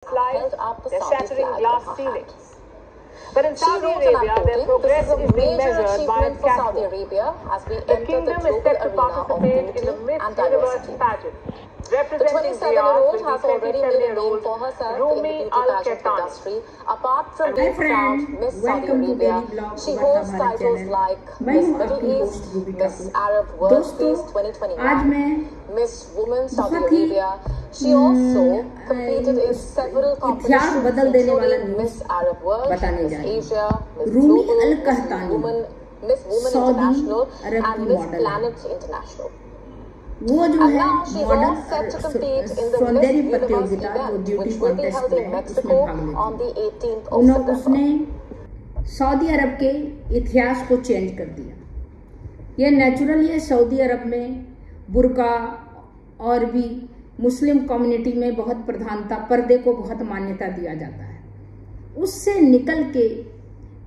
held up the Saudi flag glass ceilings. But in Saudi Arabia, their progress is being measured by its cash flow. The kingdom is set to participate in the Miss Universe pageant. Representing Riyadh will be 27-year-old Rumi Al Qahtani. Apart from being crowned Miss Saudi Arabia, she holds titles like Miss Middle East, Miss Arab World Peace 2021, Miss Women Saudi Arabia. She also competed in several competitions, including Miss Arab World, Miss Asia, Miss Global, Miss Women International, and Miss Planet International. वो जो है model सौंदर्य प्रतियोगिता जो beauty contest में है उसमें भाग लेती है। उसने सऊदी अरब के इतिहास को चेंज कर दिया। ये नेचुरली है, सऊदी अरब में बुर्का और भी मुस्लिम कम्युनिटी में बहुत प्रधानता, पर्दे को बहुत मान्यता दिया जाता है। उससे निकल के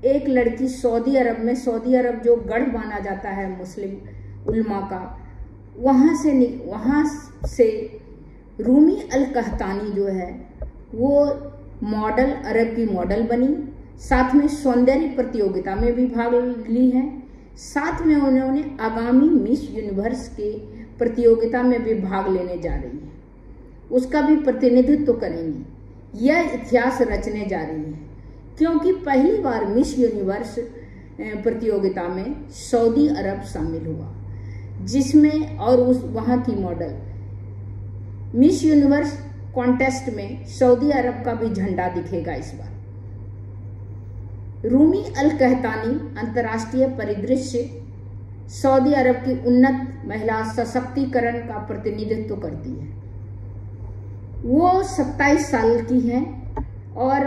एक लड़की सऊदी अरब में, सऊदी अरब जो गढ़ माना जाता है मुस्लिम उल्मा का, वहाँ से रूमी अल कहतानी जो है वो मॉडल, अरब की मॉडल बनी। साथ में सौंदर्य प्रतियोगिता में भी भाग ली है। साथ में उन्होंने आगामी मिस यूनिवर्स के प्रतियोगिता में भी भाग लेने जा रही है, उसका भी प्रतिनिधित्व करेंगी। यह इतिहास रचने जा रही है क्योंकि पहली बार मिस यूनिवर्स प्रतियोगिता में सऊदी अरब शामिल हुआ, जिसमें और उस वहाँ की मॉडल मिस यूनिवर्स कॉन्टेस्ट में सऊदी अरब का भी झंडा दिखेगा इस बार। रूमी अल कहतानी अंतर्राष्ट्रीय परिदृश्य सऊदी अरब की उन्नत महिला सशक्तिकरण का प्रतिनिधित्व करती है। वो 27 साल की हैं और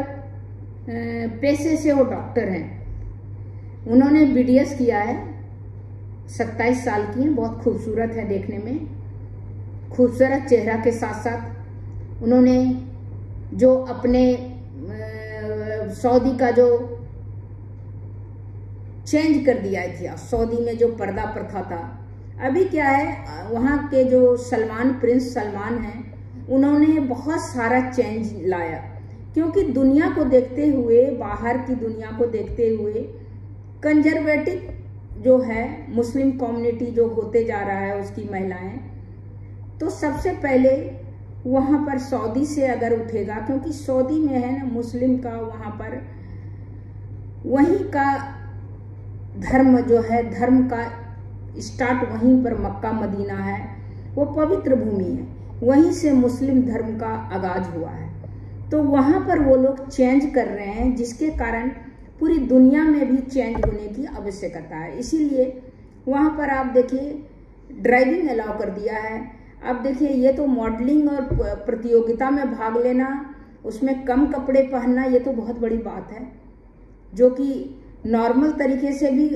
पेशे से वो डॉक्टर हैं। उन्होंने बीडीएस किया है, 27 साल की हैं, बहुत खूबसूरत है देखने में, खूबसूरत चेहरा के साथ साथ उन्होंने जो अपने सऊदी का जो चेंज कर दिया इतिहास, सऊदी में जो पर्दा प्रथा था, अभी क्या है वहाँ के जो सलमान, प्रिंस सलमान हैं, उन्होंने बहुत सारा चेंज लाया क्योंकि दुनिया को देखते हुए, बाहर की दुनिया को देखते हुए कंजर्वेटिव जो है मुस्लिम कम्युनिटी जो होते जा रहा है उसकी महिलाएं, तो सबसे पहले वहाँ पर सऊदी से अगर उठेगा, क्योंकि सऊदी में है ना मुस्लिम का, वहाँ पर वहीं का धर्म जो है, धर्म का स्टार्ट वहीं पर मक्का मदीना है, वो पवित्र भूमि है, वहीं से मुस्लिम धर्म का आगाज हुआ है। तो वहाँ पर वो लोग चेंज कर रहे हैं, जिसके कारण पूरी दुनिया में भी चेंज होने की आवश्यकता है। इसीलिए वहाँ पर आप देखिए ड्राइविंग अलाउ कर दिया है। अब देखिए ये तो मॉडलिंग और प्रतियोगिता में भाग लेना, उसमें कम कपड़े पहनना, ये तो बहुत बड़ी बात है, जो कि नॉर्मल तरीके से भी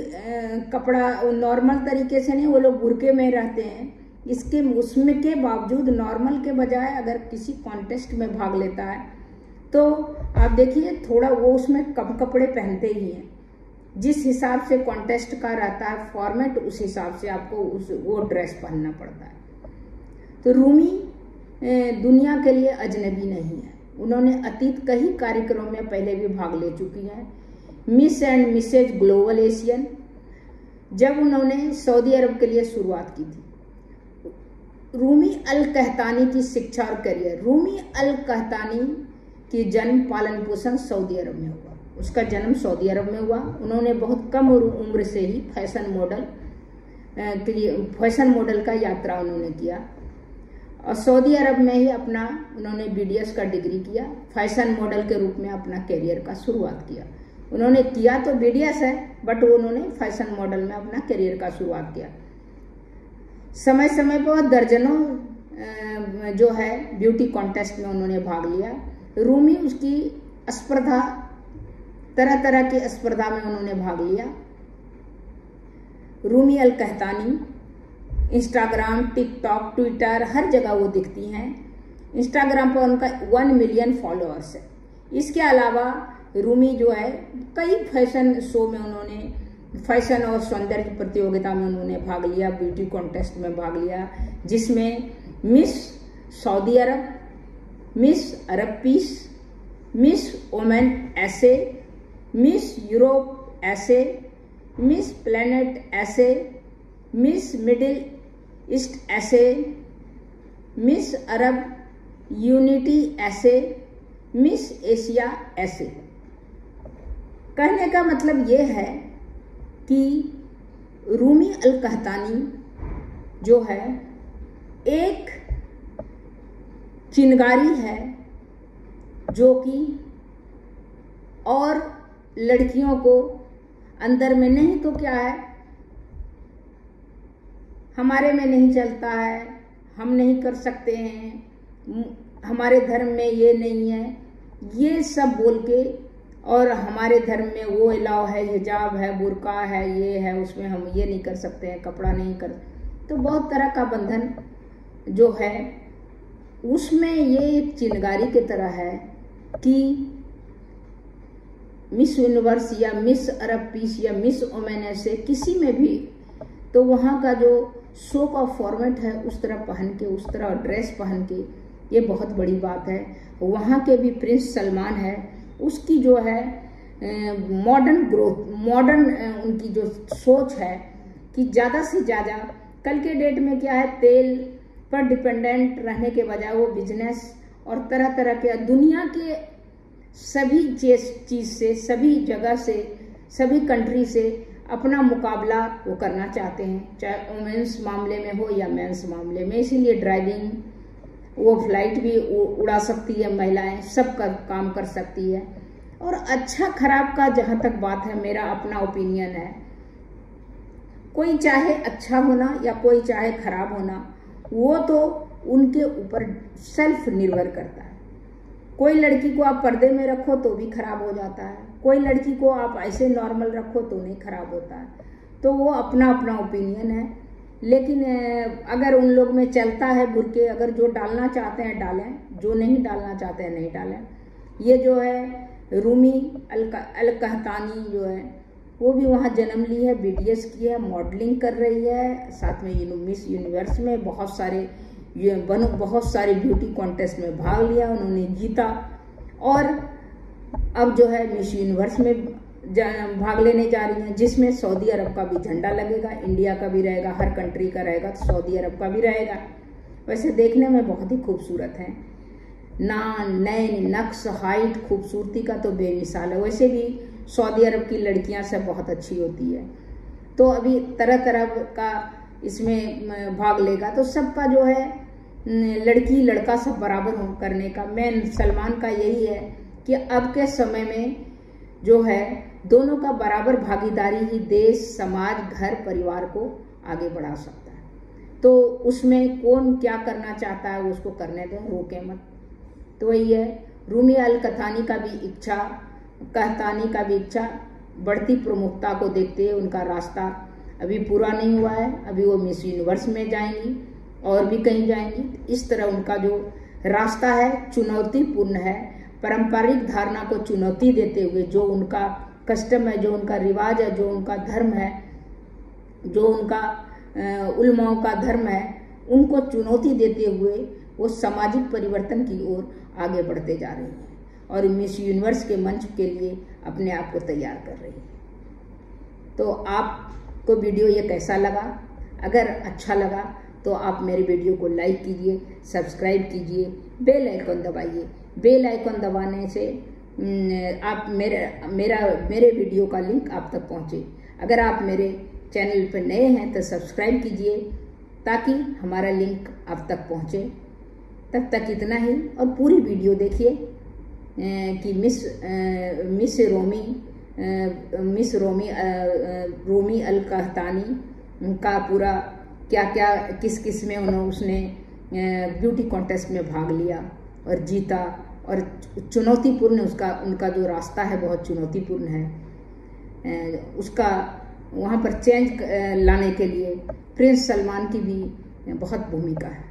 कपड़ा, नॉर्मल तरीके से नहीं, वो लोग बुर्के में रहते हैं, इसके उसमें के बावजूद नॉर्मल के बजाय अगर किसी कॉन्टेस्ट में भाग लेता है तो आप देखिए थोड़ा वो उसमें कम कपड़े पहनते ही हैं। जिस हिसाब से कॉन्टेस्ट का रहता है फॉर्मेट, उस हिसाब से आपको वो ड्रेस पहनना पड़ता है। तो रूमी दुनिया के लिए अजनबी नहीं है, उन्होंने अतीत कई कार्यक्रमों में पहले भी भाग ले चुकी हैं। Miss and Mrs global Asian जब उन्होंने सऊदी अरब के लिए शुरुआत की थी। रूमी अल कहतानी की शिक्षा और करियर। रूमी अल कहतानी की जन्म पालन पोषण सऊदी अरब में हुआ, उसका जन्म सऊदी अरब में हुआ। उन्होंने बहुत कम उम्र से ही फैशन मॉडल का यात्रा उन्होंने किया और सऊदी अरब में ही अपना उन्होंने बीडीएस का डिग्री किया, फैशन मॉडल के रूप में अपना करियर का शुरुआत किया। उन्होंने किया तो बीडीएस है, बट उन्होंने फैशन मॉडल में अपना करियर का शुरुआत किया। समय समय पर दर्जनों जो है ब्यूटी कॉन्टेस्ट में उन्होंने भाग लिया। रूमी उसकी स्पर्धा, तरह तरह की स्पर्धा में उन्होंने भाग लिया। रूमी अल कहतानी इंस्टाग्राम, टिकटॉक, ट्विटर, हर जगह वो दिखती हैं। इंस्टाग्राम पर उनका 1 मिलियन फॉलोअर्स है। इसके अलावा रूमी जो है कई फैशन शो में उन्होंने, फैशन और सौंदर्य प्रतियोगिता में उन्होंने भाग लिया, ब्यूटी कॉन्टेस्ट में भाग लिया, जिसमें मिस सऊदी अरब, मिस अरब पीस मिस ओमेन ऐसे, मिस यूरोप ऐसे, मिस प्लेनेट ऐसे, मिस मिडिल ईस्ट ऐसे, मिस अरब यूनिटी ऐसे, मिस एशिया ऐसे। कहने का मतलब ये है कि रूमी अल कहतानी जो है एक चिनगारी है जो कि और लड़कियों को अंदर में नहीं तो क्या है, हमारे में नहीं चलता है, हम नहीं कर सकते हैं, हमारे धर्म में ये नहीं है, ये सब बोल के, और हमारे धर्म में वो अलाउ है, हिजाब है, बुर्का है, ये है, उसमें हम ये नहीं कर सकते हैं, कपड़ा नहीं कर, तो बहुत तरह का बंधन जो है उसमें ये एक चिनगारी की तरह है कि मिस यूनिवर्स या मिस अरब पीस या मिस ओमेन ऐसे किसी में भी, तो वहाँ का जो शो का फॉर्मेट है उस तरह पहन के, उस तरह ड्रेस पहन के, ये बहुत बड़ी बात है। वहाँ के भी प्रिंस सलमान है, उसकी जो है मॉडर्न ग्रोथ, मॉडर्न उनकी जो सोच है कि ज़्यादा से ज़्यादा, कल के डेट में क्या है, तेल पर डिपेंडेंट रहने के बजाय वो बिजनेस और तरह तरह के दुनिया के सभी चीज़ से, सभी जगह से, सभी कंट्री से अपना मुकाबला वो करना चाहते हैं, चाहे वुमेन्स मामले में हो या मेंस मामले में। इसीलिए ड्राइविंग, वो फ्लाइट भी उड़ा सकती है महिलाएं, सब का काम कर सकती है। और अच्छा खराब का जहाँ तक बात है, मेरा अपना ओपिनियन है, कोई चाहे अच्छा होना या कोई चाहे खराब होना, वो तो उनके ऊपर सेल्फ निर्भर करता है। कोई लड़की को आप पर्दे में रखो तो भी खराब हो जाता है, कोई लड़की को आप ऐसे नॉर्मल रखो तो नहीं खराब होता है, तो वो अपना अपना ओपिनियन है। लेकिन अगर उन लोग में चलता है बुर्के, अगर जो डालना चाहते हैं डालें, जो नहीं डालना चाहते हैं नहीं डालें। ये जो है रूमी अल कहतानी जो है वो भी वहाँ जन्म ली है, BTS की है, मॉडलिंग कर रही है, साथ में मिस यूनिवर्स में बहुत सारे ब्यूटी कॉन्टेस्ट में भाग लिया, उन्होंने जीता, और अब जो है मिस यूनिवर्स में भाग लेने जा रही हैं, जिसमें सऊदी अरब का भी झंडा लगेगा, इंडिया का भी रहेगा, हर कंट्री का रहेगा, तो सऊदी अरब का भी रहेगा। वैसे देखने में बहुत ही खूबसूरत है, नैन नक्श हाइट खूबसूरती का तो बेमिसाल है। वैसे भी सऊदी अरब की लड़कियां सब बहुत अच्छी होती है, तो अभी तरह तरह का इसमें भाग लेगा, तो सबका जो है लड़की लड़का सब बराबर हो करने का मेन सलमान का यही है कि अब के समय में जो है दोनों का बराबर भागीदारी ही देश, समाज, घर, परिवार को आगे बढ़ा सकता है। तो उसमें कौन क्या करना चाहता है उसको करने दें, रोके मत। तो वही है, रूमी अल कहतानी का भी इच्छा बढ़ती प्रमुखता को देखते हुए उनका रास्ता अभी पूरा नहीं हुआ है, अभी वो मिस यूनिवर्स में जाएंगी और भी कहीं जाएंगी। इस तरह उनका जो रास्ता है चुनौतीपूर्ण है, पारंपरिक धारणा को चुनौती देते हुए, जो उनका कस्टम है, जो उनका रिवाज है, जो उनका धर्म है, जो उनका उलमाओं का धर्म है, उनको चुनौती देते हुए वो सामाजिक परिवर्तन की ओर आगे बढ़ते जा रही हैं और मिस यूनिवर्स के मंच के लिए अपने आप को तैयार कर रही है। तो आपको वीडियो ये कैसा लगा? अगर अच्छा लगा तो आप मेरे वीडियो को लाइक कीजिए, सब्सक्राइब कीजिए, बेल आइकन दबाइए। बेल आइकन दबाने से आप मेरे वीडियो का लिंक आप तक पहुंचे। अगर आप मेरे चैनल पर नए हैं तो सब्सक्राइब कीजिए ताकि हमारा लिंक आप तक पहुंचे। तब तक इतना ही, और पूरी वीडियो देखिए कि मिस रूमी अल कहतानी का पूरा क्या क्या किस में उसने ब्यूटी कॉन्टेस्ट में भाग लिया और जीता, और चुनौतीपूर्ण उनका जो रास्ता है बहुत चुनौतीपूर्ण है। उसका वहाँ पर चेंज लाने के लिए प्रिंस सलमान की भी बहुत भूमिका है।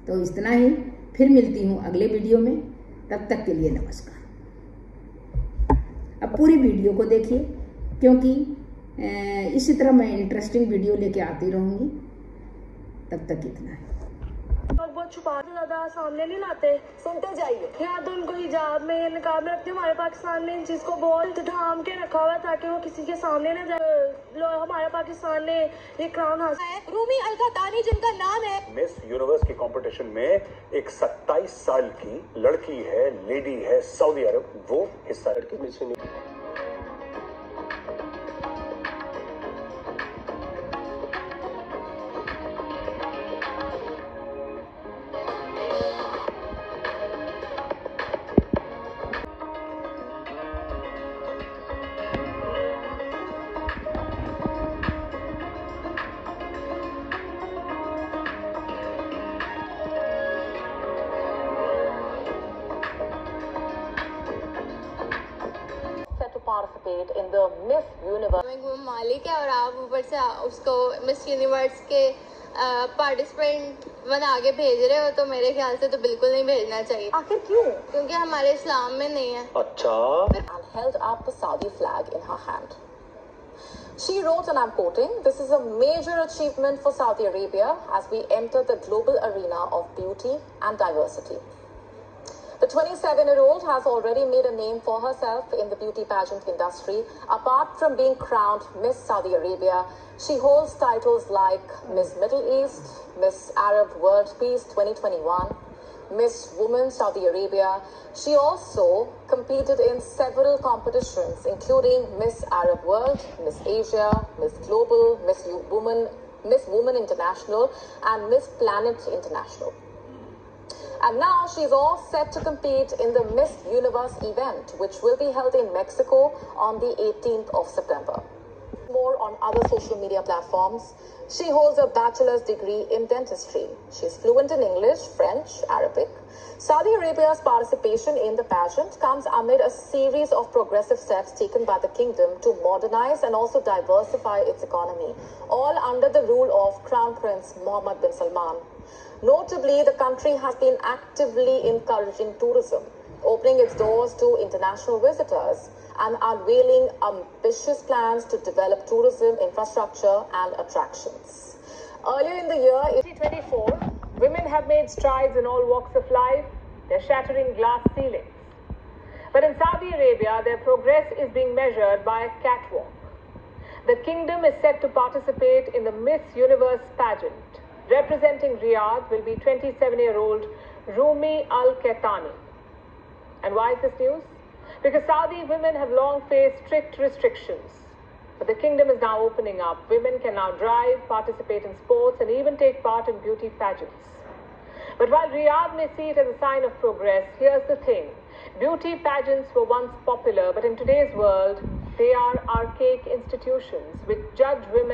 तो इतना ही, फिर मिलती हूँ अगले वीडियो में, तब तक के लिए नमस्कार। अब पूरी वीडियो को देखिए क्योंकि इसी तरह मैं इंटरेस्टिंग वीडियो लेके आती रहूँगी। तब तक इतना है। छुपा ज्यादा सामने नहीं लाते। सुनते जाइए। या तो उनको हिजाब में या निकाब में रखते। हमारे पाकिस्तान ने इन चीज को बहुत ढाम के रखा हुआ ताकि वो किसी के सामने न जाए। हमारे पाकिस्तान ने ये क्राउन हासिल है। रूमी अल खतानी जिनका नाम है। मिस यूनिवर्स के कंपटीशन में एक 27 साल की लड़की है, लेडी है, सऊदी अरब, वो हिस्सा लड़की miss participate in the Miss Universe. वो मालिक है और आप ऊपर से उसको मिस यूनिवर्स के पार्टिसिपेंट बना के भेज रहे हो, तो मेरे ख्याल से तो बिल्कुल नहीं भेजना चाहिए। आखिर क्यों? क्योंकि हमारे इस्लाम में नहीं है। अच्छा। And held up the Saudi flag in her hand. She wrote, and I'm quoting, "This is a major achievement for Saudi Arabia as we enter the global arena of beauty and diversity." The 27-year-old has already made a name for herself in the beauty pageant industry. Apart from being crowned Miss Saudi Arabia, she holds titles like Miss Middle East, Miss Arab World Peace 2021, Miss Woman Saudi Arabia. She also competed in several competitions, including Miss Arab World, Miss Asia, Miss Global, Miss Woman International, and Miss Planet International. And now she's all set to compete in the Miss Universe event, which will be held in Mexico on the 18th of September. More on other social media platforms. She holds a bachelor's degree in dentistry. She's fluent in English, French, Arabic. Saudi Arabia's participation in the pageant comes amid a series of progressive steps taken by the kingdom to modernize and also diversify its economy, all under the rule of Crown Prince Mohammed bin Salman. Notably, the country has been actively encouraging tourism, opening its doors to international visitors and unveiling ambitious plans to develop tourism infrastructure and attractions. Earlier in the year, 2024, women have made strides in all walks of life. They're shattering glass ceilings. But in Saudi Arabia, their progress is being measured by a catwalk. The kingdom is set to participate in the Miss Universe pageant. Representing Riyadh will be 27-year-old Rumi Al Khaitani. And why is this news? Because Saudi women have long faced strict restrictions. But the kingdom is now opening up. Women can now drive, participate in sports, and even take part in beauty pageants. But while Riyadh may see it as a sign of progress, here's the thing. Beauty pageants were once popular, but in today's world, they are archaic institutions which judge women